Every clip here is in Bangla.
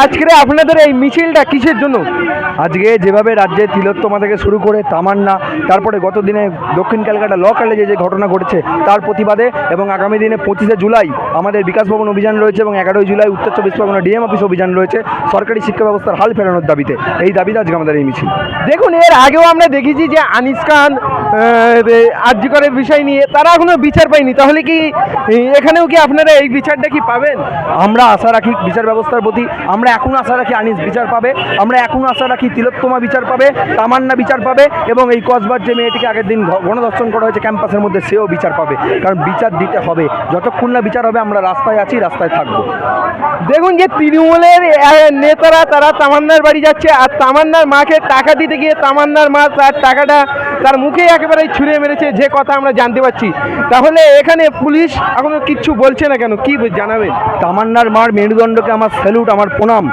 আজকে আপনাদের এই মিছিলটা কিসের জন্য? আজকে যেভাবে রাজ্যে তিলোত্তমা থেকে শুরু করে তামান্না, তারপরে গত দিনে দক্ষিণ ক্যালকাটা ল কলেজে যে ঘটনা ঘটেছে তার প্রতিবাদে, এবং আগামী দিনে 25শে জুলাই আমাদের বিকাশ ভবন অভিযান রয়েছে, এবং 11ই জুলাই উত্তর চব্বিশ পরগনা ডিএম অফিস অভিযান রয়েছে সরকারি শিক্ষা ব্যবস্থার হাল ফেরানোর দাবিতে। এই দাবিতে আজকে আমাদের এই মিছিল। দেখুন, এর আগেও আমরা দেখেছি যে আনিস খান আরজি করের বিষয় নিয়ে তারা এখনো বিচার পায়নি, তাহলে কি এখানেও কি আপনারা এই বিচারটা কি পাবেন? আমরা আশা রাখি বিচার ব্যবস্থার প্রতি, আমরা এখনও আশা রাখি আনিস বিচার পাবে, আমরা এখনও আশা রাখি তিলোত্তমা বিচার পাবে, তামান্না বিচার পাবে, এবং এই কসবার যে মেয়েটিকে আগের দিন গণধর্ষণ করা হয়েছে ক্যাম্পাসের মধ্যে সেও বিচার পাবে। কারণ বিচার দিতে হবে, যতক্ষণ না বিচার হবে আমরা রাস্তায় আছি, রাস্তায় থাকবো। দেখুন যে তৃণমূলের নেতারা তারা তামান্নার বাড়ি যাচ্ছে, আর তামান্নার মাকে টাকা দিতে গিয়ে তামান্নার মা তার টাকাটা তার মুখে একেবারে ছুঁড়ে মেরেছে, যে কথা আমরা জানতে পারছি। তাহলে এখানে পুলিশ এখনো কিচ্ছু বলছে না কেন, কি জানাবেন? তামান্নার মার মেরুদণ্ডকে আমার স্যালুট, আমার প্রণাম।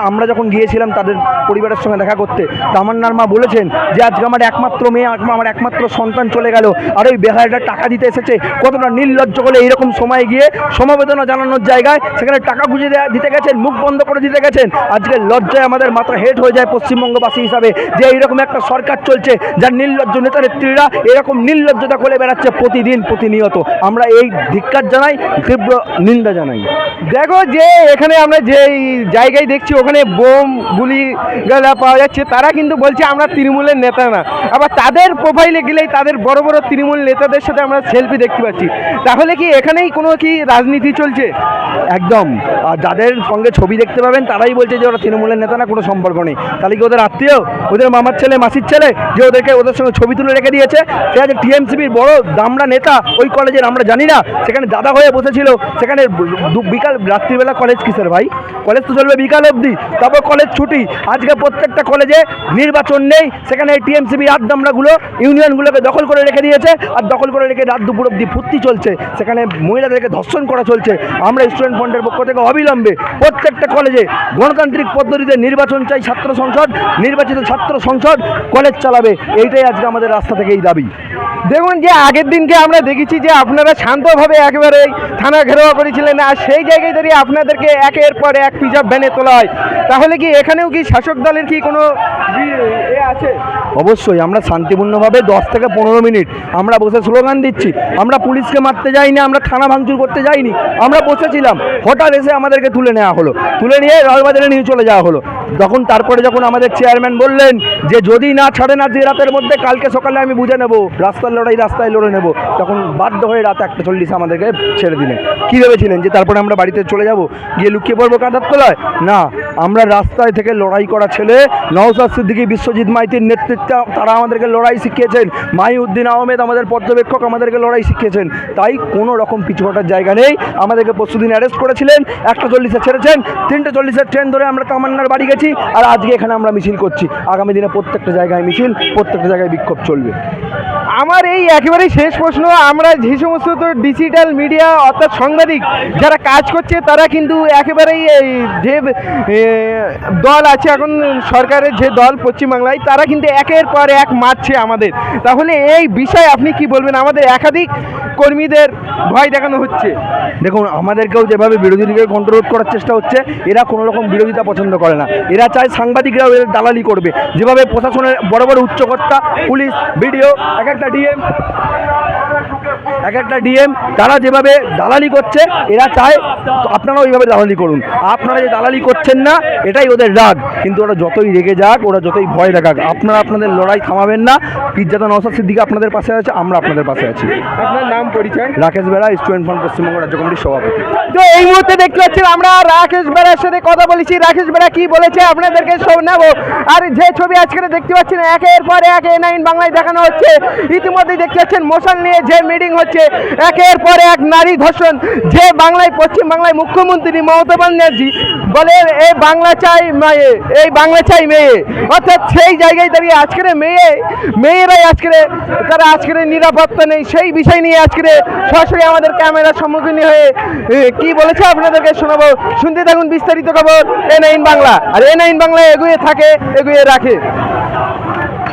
আমরা যখন গিয়েছিলাম তাদের পরিবারের সঙ্গে দেখা করতে, তামান্নার মা বলেছেন যে আজকে আমার একমাত্র মেয়ে, আমার একমাত্র সন্তান চলে গেল, আর ওই বেহায়াটা টাকা দিতে এসেছে। কতটা নির্লজ্জ করে এইরকম সময় গিয়ে সমবেদনা জানানোর জায়গায় সেখানে টাকা গুঁজে দিতে গেছেন, মুখ বন্ধ করে দিতে গেছেন। আজকে লজ্জায় আমাদের মাথা হেট হয়ে যায় পশ্চিমবঙ্গবাসী হিসাবে, যে এইরকম একটা সরকার চলছে যার নির্লজ্জ নেতা নেত্রীরা এরকম নির্লজ্জতা করে বেড়াচ্ছে প্রতিদিন প্রতিনিয়ত। আমরা এই ধিক্কার জানাই, তীব্র নিন্দা জানাই। দেখো যে এখানে আমরা যে জায়গায় দেখছি ওখানে বোম গুলি গালা পাওয়া যাচ্ছে, তারা কিন্তু বলছে আমরা তৃণমূলের নেতা না। আবার তাদের প্রোফাইলে গেলেই তাদের বড় বড় তৃণমূল নেতাদের সাথে আমরা সেলফি দেখতে পাচ্ছি। তাহলে কি এখানেই কোনো কি রাজনীতি চলছে? একদম। আর যাদের সঙ্গে ছবি দেখতে পাবেন তারাই বলছে যে ওরা তৃণমূলের নেতা না, কোনো সম্পর্ক নেই। তাহলে কি ওদের আত্মীয়, ওদের মামার ছেলে, মাসির ছেলে, যে ওদের সঙ্গে ছবি তুলে রেখে দিয়েছে? সে আছে টিএমসিপির বড় দামড়া নেতা ওই কলেজের, আমরা জানি না? সেখানে দাদা হয়ে বসেছিল, সেখানে বিকাল রাত্রিবেলা কলেজ কিসের ভাই? কলেজ তো চলবে বিকাল অবধি, তারপর কলেজ ছুটি। আজকে প্রত্যেকটা কলেজে নির্বাচন নেই, সেখানে টিএমসিপি আড্ডামরাগুলো ইউনিয়নগুলোকে দখল করে রেখে দিয়েছে, আর দখল করে রেখে রাত দুপুর অবধি ফুর্তি চলছে, সেখানে মহিলাদেরকে ধর্ষণ করা চলছে। আমরা স্টুডেন্ট ফ্রন্টের পক্ষ থেকে অবিলম্বে প্রত্যেকটা কলেজে গণতান্ত্রিক পদ্ধতিতে নির্বাচন চাই, ছাত্র সংসদ, নির্বাচিত ছাত্র সংসদ কলেজ চালাবে। এইটাই আজকে আমাদের রাস্তা থেকে এই দাবি। দেখুন যে আগের দিনকে আমরা দেখেছি যে আপনারা শান্তভাবে একেবারে থানা ঘেরাও করেছিলেন, আর সেই জায়গায় দাঁড়িয়ে আপনাদেরকে একের পর এক পিকআপ ভ্যানে তোলা হয়। তাহলে কি এখানেও কি শাসক দলের কি কোনো আছে? অবশ্যই আমরা শান্তিপূর্ণভাবে 10 থেকে 15 মিনিট আমরা বসে স্লোগান দিচ্ছি। আমরা পুলিশকে মারতে যাইনি, আমরা থানা ভাঙচুর করতে যাইনি, আমরা বসেছিলাম। হঠাৎ এসে আমাদেরকে তুলে নেওয়া হলো, তুলে নিয়ে লালবাজারে নিয়ে চলে যাওয়া হলো। তারপরে যখন আমাদের চেয়ারম্যান বললেন যে যদি না ছাড়েন আজ রাতের মধ্যে, কালকে সকালে আমি বুঝে নেব, রাস্তার লড়াই রাস্তায় লড়ে নেব, তখন বাধ্য হয়ে রাত 1:40 আমাদেরকে ছেড়ে দিলেন। কী ভেবেছিলেন যে তারপরে আমরা বাড়িতে চলে যাব, গিয়ে লুকিয়ে পড়বো কাঁদার তলায়? না, আমরা রাস্তায় থেকে লড়াই করা ছেলে। নওশাদ সিদ্দিকী, বিশ্বজিৎ মাইতির নেতৃত্বে তারা আমাদেরকে লড়াই শিখিয়েছেন। মাহিউদ্দিন আহমেদ আমাদের পর্যবেক্ষক আমাদেরকে লড়াই শিখিয়েছেন। তাই কোনো রকম পিছু হটার জায়গা নেই। আমাদেরকে পরশুদিন অ্যারেস্ট করেছিলেন, 1:40 ছেড়েছেন, 3:40 ট্রেন ধরে আমরা তামান্নার বাড়ি গেছি, আর আজকে এখানে আমরা মিছিল করছি। আগামী দিনে প্রত্যেকটা জায়গায় মিছিল, প্রত্যেকটা জায়গায় বিক্ষোভ চলবে। আমার এই একেবারেই শেষ প্রশ্ন, আমরা যে সমস্ত ডিজিটাল মিডিয়া অর্থাৎ সাংবাদিক যারা কাজ করছে তারা কিন্তু একেবারেই যে দল আছে এখন সরকারের যে দল পশ্চিমবাংলায়, তারা কিন্তু একের পর এক মারছে আমাদের। তাহলে এই বিষয়ে আপনি কি বলবেন? আমাদের একাধিক কর্মীদের ভয় দেখানো হচ্ছে। দেখুন, আমাদেরকেও যেভাবে বিরোধীদেরকে কন্ট্রোল করার চেষ্টা হচ্ছে, এরা কোনো রকম বিরোধিতা পছন্দ করে না। এরা চায় সাংবাদিকরাও এদের দালালি করবে। যেভাবে প্রশাসনের বড় বড় উচ্চকর্তা, পুলিশ, বিডিও, এক একটা ডিএম তারা যেভাবে দালালি করছে, এরা চায় আপনারাও ওইভাবে দালালি করুন। আপনারা যে দালালি করছেন না, এটাই ওদের রাগ। কিন্তু ওরা যতই রেগে যাক, ওরা যতই ভয় দেখাক, আপনারা আপনাদের লড়াই থামাবেন না। পিজ্জাতা নওশাদ সিদ্দিকী আপনাদের পাশে আছে, আমরা আপনাদের পাশে আছি। আপনার নাম পরিচয়? রাকেশ বেরা, স্টুডেন্ট ফ্রন্ট পশ্চিমবঙ্গ রাজ্য কমিটির সভাপতি। তো এই মুহূর্তে দেখতে পাচ্ছেন আমরা রাকেশ বেরার সাথে কথা বলেছি। রাকেশ বেরা কি বলেছে আপনাদেরকে শোনাবো। আর যে ছবি আজকে দেখতে পাচ্ছেন একের পর এক A9 বাংলায় দেখানো হচ্ছে। ইতিমধ্যে দেখতে পাচ্ছেন মশাল নিয়ে যে মিটিং হচ্ছে, একের পর এক নারী ধর্ষণ। যে বাংলায় পশ্চিম বাংলায় মুখ্যমন্ত্রী মমতা বন্দ্যোপাধ্যায় বলে এই বাংলা চাই মেয়ে, এই বাংলা চাই মেয়ে, অর্থাৎ সেই জায়গায় দাঁড়িয়ে আজকের মেয়েরাই তারা আজকের নিরাপত্তা নেই, সেই বিষয় নিয়ে আজকের সরাসরি আমাদের ক্যামেরার সম্মুখীন হয়ে কি বলেছে আপনাদেরকে শোনাবো। শুনতে থাকুন বিস্তারিত খবর A9 বাংলা। আর A9 বাংলা এগিয়ে থাকে, এগিয়ে রাখে।